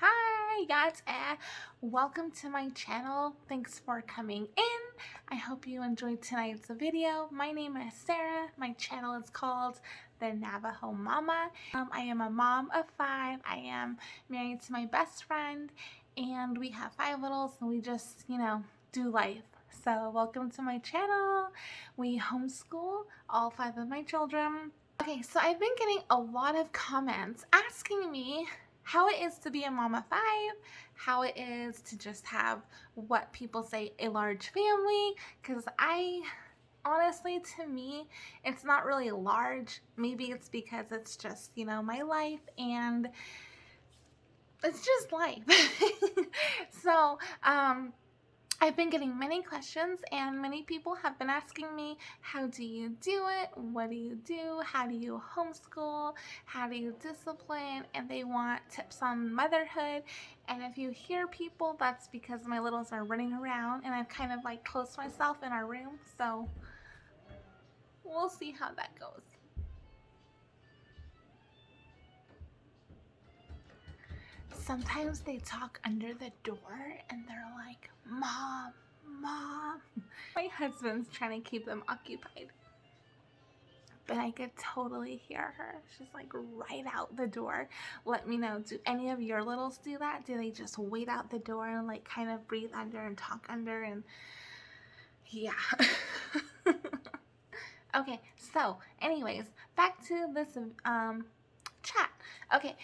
Hi, guys, welcome to my channel. Thanks for coming in. I hope you enjoyed tonight's video. My name is Sarah. My channel is called The Navajo Mama. I am a mom of 5. I am married to my best friend, and we have 5 littles, and we just, do life. So welcome to my channel. We homeschool all 5 of my children. Okay, so I've been getting a lot of comments asking me how it is to be a mom of 5, how it is to just have what people say a large family, because honestly, to me, it's not really large. Maybe it's because it's just, my life, and it's just life. So, I've been getting many questions, and many people have been asking me, how do you do it? What do you do? How do you homeschool? How do you discipline? And they want tips on motherhood. And if you hear people, that's because my littles are running around, and I've kind of like closed myself in our room. So we'll see how that goes. Sometimes they talk under the door and they're like, Mom, Mom. My husband's trying to keep them occupied, but I could totally hear her. She's like right out the door. Let me know, do any of your littles do that? Do they just wait out the door and like kind of breathe under and talk under? And yeah. Okay, so anyways, back to this chat. Okay,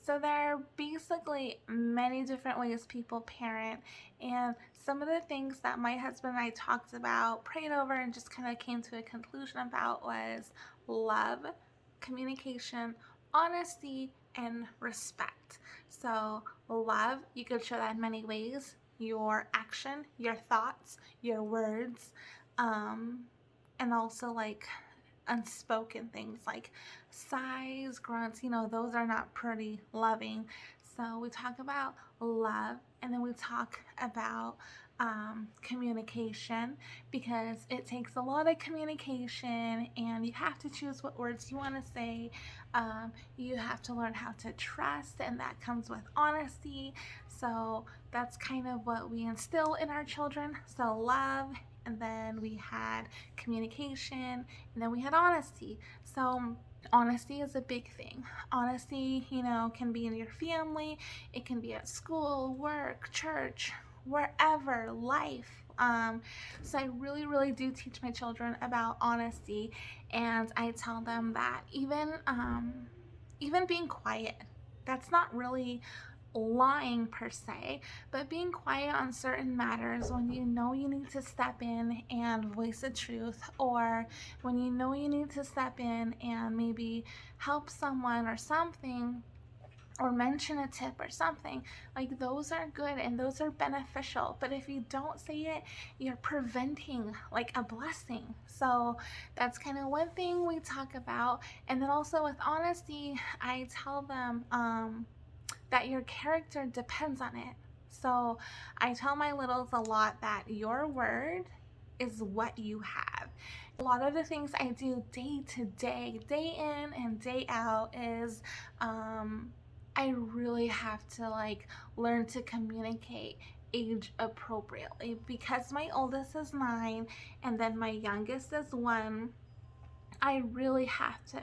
so there are basically many different ways people parent, and some of the things that my husband and I talked about, prayed over, and just kind of came to a conclusion about was love, communication, honesty, and respect. So love, you could show that in many ways: your action, your thoughts, your words, and also like unspoken things like sighs, grunts, those are not pretty loving. So we talk about love, and then we talk about communication, because it takes a lot of communication, and you have to choose what words you want to say. You have to learn how to trust, and that comes with honesty. So that's kind of what we instill in our children. So love, and then we had communication, and then we had honesty. So honesty is a big thing. Honesty, can be in your family, it can be at school, work, church, wherever, life. So I really do teach my children about honesty, and I tell them that even being quiet, that's not really lying per se, but being quiet on certain matters when you know you need to step in and voice the truth, or when you know you need to step in and maybe help someone or something, or mention a tip or something, like those are good and those are beneficial. But if you don't say it, you're preventing like a blessing. So that's kind of one thing we talk about. And then also with honesty, I tell them that your character depends on it. So I tell my littles a lot that your word is what you have. A lot of the things I do day to day, day in and day out, is I really have to like learn to communicate age appropriately, because my oldest is 9 and then my youngest is 1. I really have to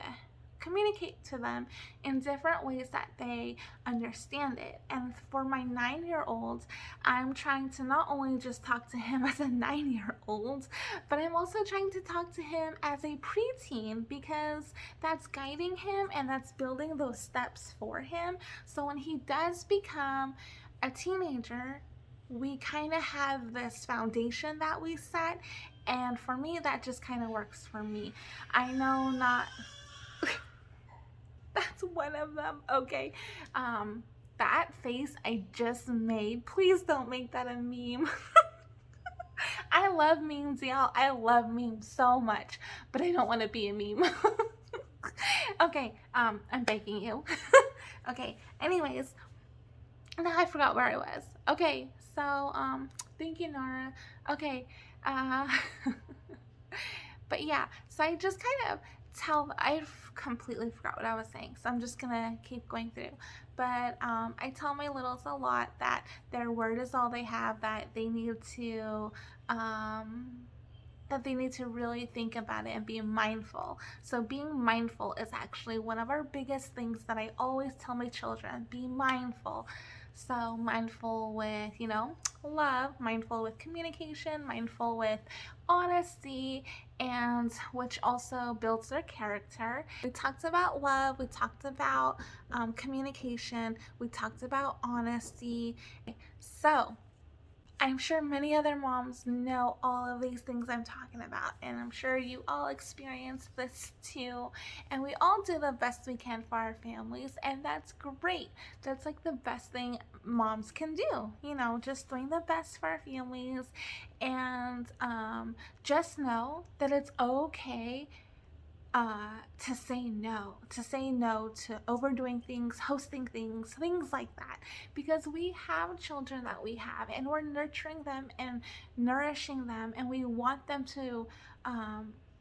communicate to them in different ways that they understand it. And for my 9-year-old, I'm trying to not only just talk to him as a 9-year-old, but I'm also trying to talk to him as a preteen, because that's guiding him and that's building those steps for him. So when he does become a teenager, we kind of have this foundation that we set, and for me, that just kind of works for me. I know not that's one of them. Okay, that face I just made, please don't make that a meme. I love memes, y'all. I love memes so much, but I don't want to be a meme. Okay, I'm begging you. Okay, anyways, now I forgot where I was. Okay, so thank you, Nara. Okay, but yeah, so I just kind of I completely forgot what I was saying, so I'm just gonna keep going through. But I tell my littles a lot that their word is all they have, um, that they need to really think about it and be mindful. So being mindful is actually one of our biggest things that I always tell my children. Be mindful. So mindful with, love, mindful with communication, mindful with honesty, and which also builds their character. We talked about love, we talked about communication, we talked about honesty. So I'm sure many other moms know all of these things I'm talking about, and I'm sure you all experience this too. And we all do the best we can for our families, and that's great. That's like the best thing moms can do, just doing the best for our families. And just know that it's okay to say no to overdoing things, hosting things, things like that, because we have children that we have, and we're nurturing them and nourishing them, and we want them to.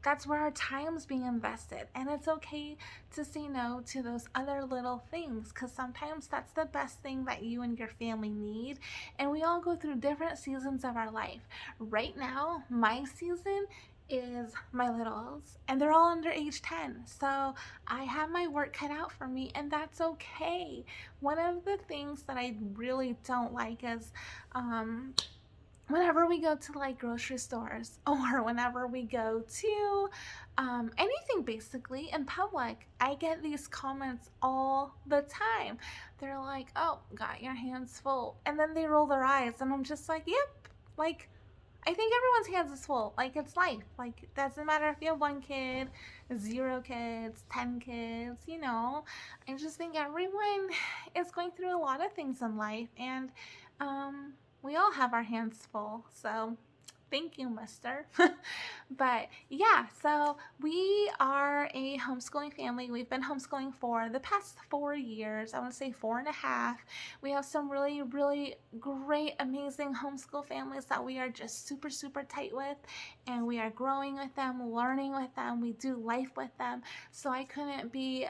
That's where our time's being invested, and it's okay to say no to those other little things, because sometimes that's the best thing that you and your family need. And we all go through different seasons of our life. Right now, my season is my littles, and they're all under age 10, so I have my work cut out for me, and that's okay. One of the things that I really don't like is whenever we go to like grocery stores, or whenever we go to anything basically in public, I get these comments all the time. They're like, oh, got your hands full, and then they roll their eyes, and I'm just like, yep, like, I think everyone's hands is full. Like, it's life. Like, it doesn't matter if you have 1 kid, 0 kids, 10 kids, I just think everyone is going through a lot of things in life, and we all have our hands full. So thank you, mister. But yeah, so we are a homeschooling family. We've been homeschooling for the past 4 years. I want to say 4.5. We have some really, really great, amazing homeschool families that we are just super, super tight with, and we are growing with them, learning with them. We do life with them. So I couldn't be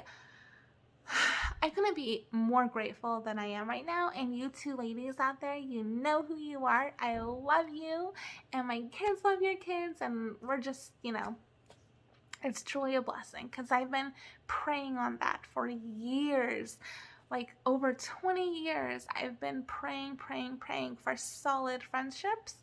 more grateful than I am right now. And you two ladies out there, you know who you are. I love you, and my kids love your kids, and we're just, it's truly a blessing, because I've been praying on that for years. Like over 20 years, I've been praying for solid friendships.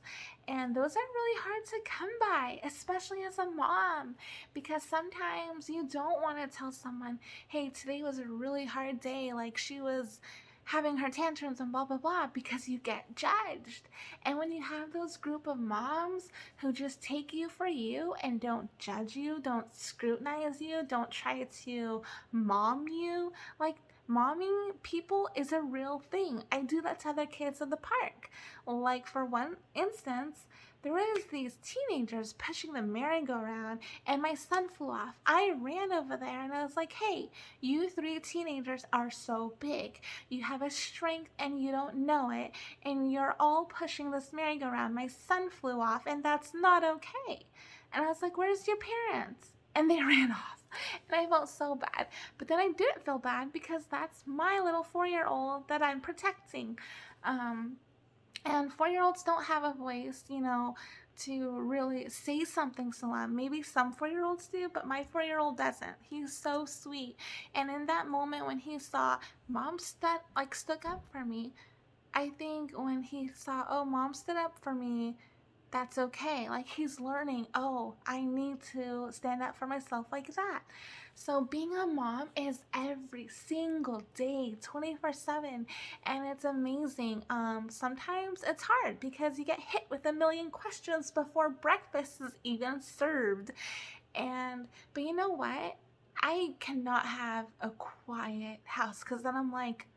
And those are really hard to come by, especially as a mom, because sometimes you don't want to tell someone, hey, today was a really hard day. Like, she was having her tantrums and blah, blah, blah, because you get judged. And when you have those group of moms who just take you for you and don't judge you, don't scrutinize you, don't try to mom you, like, momming people is a real thing. I do that to other kids at the park. Like, for one instance, there was these teenagers pushing the merry-go-round, and my son flew off. I ran over there and I was like, hey, you 3 teenagers are so big. You have a strength and you don't know it, and you're all pushing this merry-go-round. My son flew off, and that's not okay. And I was like, where's your parents? And they ran off. And I felt so bad. But then I didn't feel bad, because that's my little 4-year-old that I'm protecting. And 4-year-olds don't have a voice, to really say something so loud. Maybe some 4-year-olds do, but my 4-year-old doesn't. He's so sweet. And in that moment when he saw mom stood up for me, I think when he saw, oh, mom stood up for me, that's okay. Like, he's learning, oh, I need to stand up for myself like that. So being a mom is every single day, 24/7, and it's amazing. Sometimes it's hard because you get hit with a million questions before breakfast is even served. But you know what? I cannot have a quiet house, because then I'm like,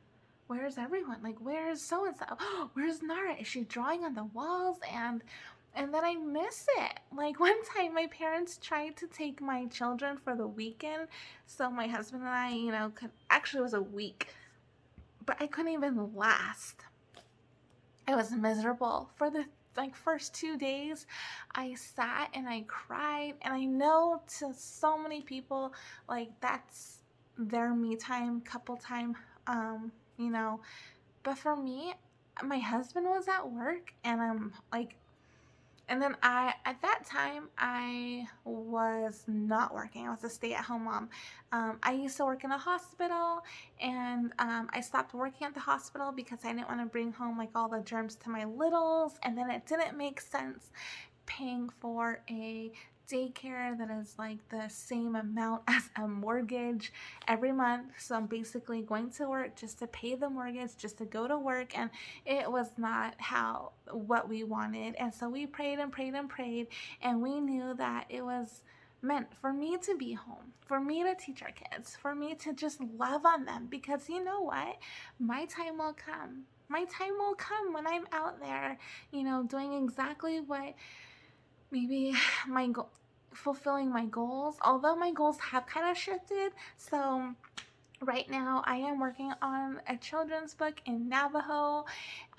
where's everyone? Like, where's so-and-so? Where's Nara? Is she drawing on the walls? And then I miss it. Like, one time my parents tried to take my children for the weekend, so my husband and I, actually it was a week, but I couldn't even last. I was miserable. For the like first 2 days, I sat and I cried. And I know to so many people, like that's their me time, couple time, you know. But for me, my husband was at work, and I'm like, and then at that time, I was not working. I was a stay-at-home mom. I used to work in a hospital, and I stopped working at the hospital because I didn't want to bring home like all the germs to my littles, and then it didn't make sense paying for a daycare that is like the same amount as a mortgage every month. So I'm basically going to work just to pay the mortgage, just to go to work, and it was not what we wanted. And so we prayed and prayed and prayed, and we knew that it was meant for me to be home, for me to teach our kids, for me to just love on them, because you know what? My time will come. My time will come when I'm out there, doing exactly what maybe fulfilling my goals, although my goals have kind of shifted. So right now, I am working on a children's book in Navajo.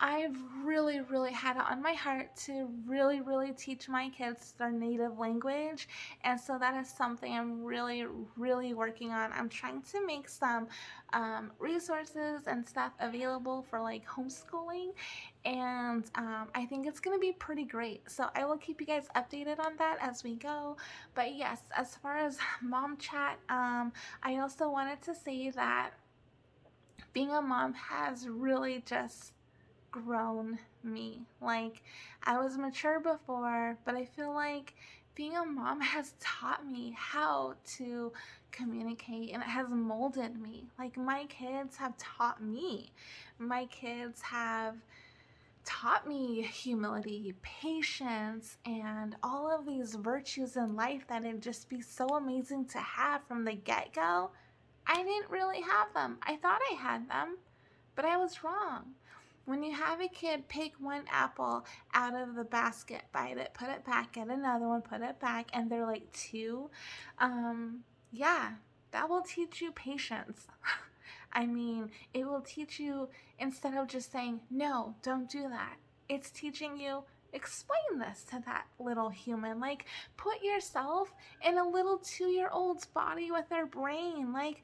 I've really, really had it on my heart to really, really teach my kids their native language. And so that is something I'm really, really working on. I'm trying to make some resources and stuff available for like homeschooling. And I think it's going to be pretty great. So I will keep you guys updated on that as we go. But yes, as far as mom chat, I also wanted to say that being a mom has really just grown me. Like, I was mature before, but I feel like being a mom has taught me how to communicate, and it has molded me. Like, my kids have taught me. My kids have taught me humility, patience, and all of these virtues in life that it'd just be so amazing to have from the get-go. I didn't really have them. I thought I had them, but I was wrong. When you have a kid pick one apple out of the basket, bite it, put it back, get another one, put it back, and they're like 2, yeah, that will teach you patience. I mean, it will teach you, instead of just saying, no, don't do that, it's teaching you, explain this to that little human. Like, put yourself in a little 2-year-old's body with their brain. Like,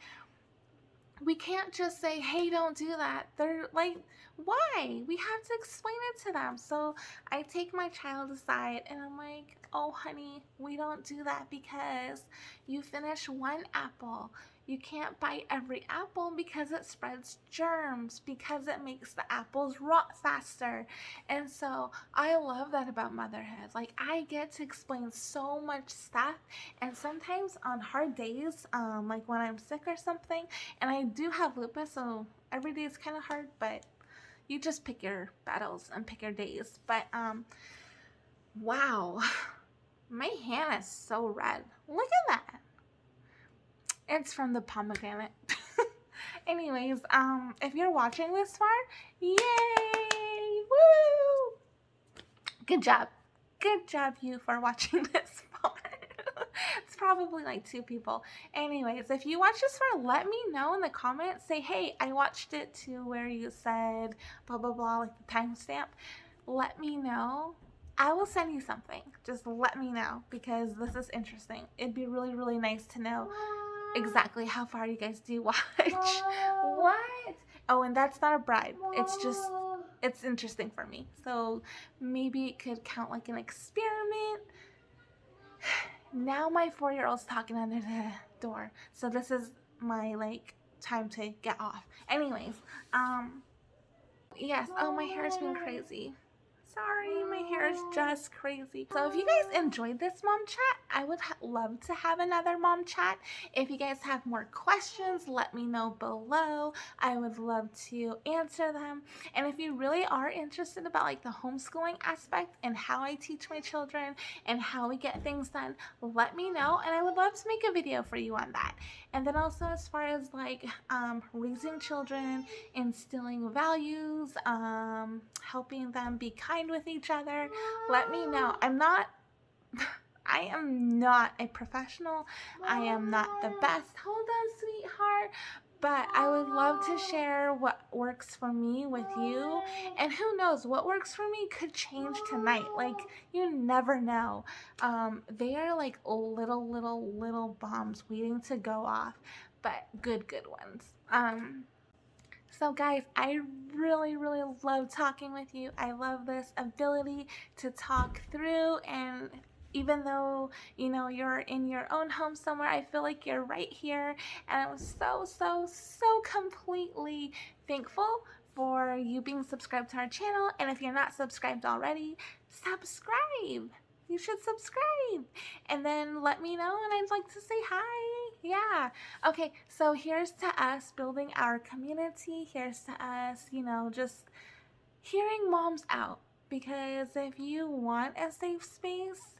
we can't just say, hey, don't do that. They're like, why? We have to explain it to them. So I take my child aside and I'm like, oh, honey, we don't do that because you finish one apple. You can't bite every apple because it spreads germs, because it makes the apples rot faster. And so I love that about motherhood. Like, I get to explain so much stuff. And sometimes on hard days, like when I'm sick or something, and I do have lupus, so every day is kind of hard, but you just pick your battles and pick your days. But wow, my hand is so red. Look at that. It's from the pomegranate. Anyways, if you're watching this far, yay! Woo! Good job. Good job, you, for watching this far. It's probably like 2 people. Anyways, if you watch this far, let me know in the comments. Say, hey, I watched it to where you said blah, blah, blah, like the timestamp. Let me know. I will send you something. Just let me know, because this is interesting. It'd be really, really nice to know exactly how far you guys do watch. What? Oh, and that's not a bribe. It's just, it's interesting for me. So maybe it could count like an experiment. Now my 4-year-old's talking under the door. So this is my like time to get off. Anyways, yes. Oh, my hair's been crazy. Sorry, my hair is just crazy. So if you guys enjoyed this mom chat, I would love to have another mom chat. If you guys have more questions, let me know below. I would love to answer them. And if you really are interested about like the homeschooling aspect and how I teach my children and how we get things done, let me know, and I would love to make a video for you on that. And then also, as far as like raising children, instilling values, helping them be kind with each other, let me know. I am not a professional. I am not the best. Hold on, sweetheart. but I would love to share what works for me with you. And who knows, what works for me could change tonight. Like, you never know. They are like little bombs waiting to go off, but good ones. So guys, I really love talking with you. I love this ability to talk through, and even though, you know, you're in your own home somewhere, I feel like you're right here. And I'm so completely thankful for you being subscribed to our channel. And if you're not subscribed already, subscribe. You should subscribe and then let me know, and I'd like to say hi. Yeah. Okay, so here's to us building our community. Here's to us, you know, just hearing moms out. Because if you want a safe space,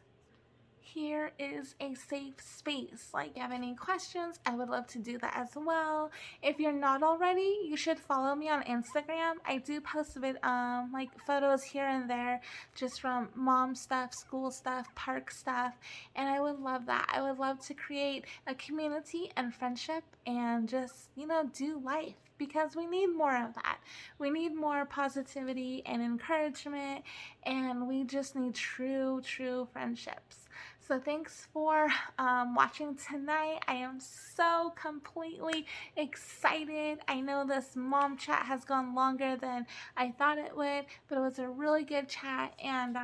here is a safe space. Like, if you have any questions, I would love to do that as well. If you're not already, you should follow me on Instagram. I do post a bit like photos here and there, just from mom stuff, school stuff, park stuff, and I would love that. I would love to create a community and friendship and just, you know, do life, because we need more of that. We need more positivity and encouragement, and we just need true friendships. So thanks for watching tonight. I am so completely excited. I know this mom chat has gone longer than I thought it would, but it was a really good chat, and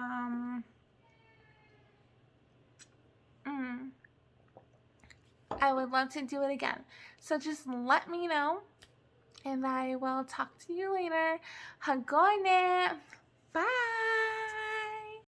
I would love to do it again. So just let me know, and I will talk to you later. Hagone. Bye.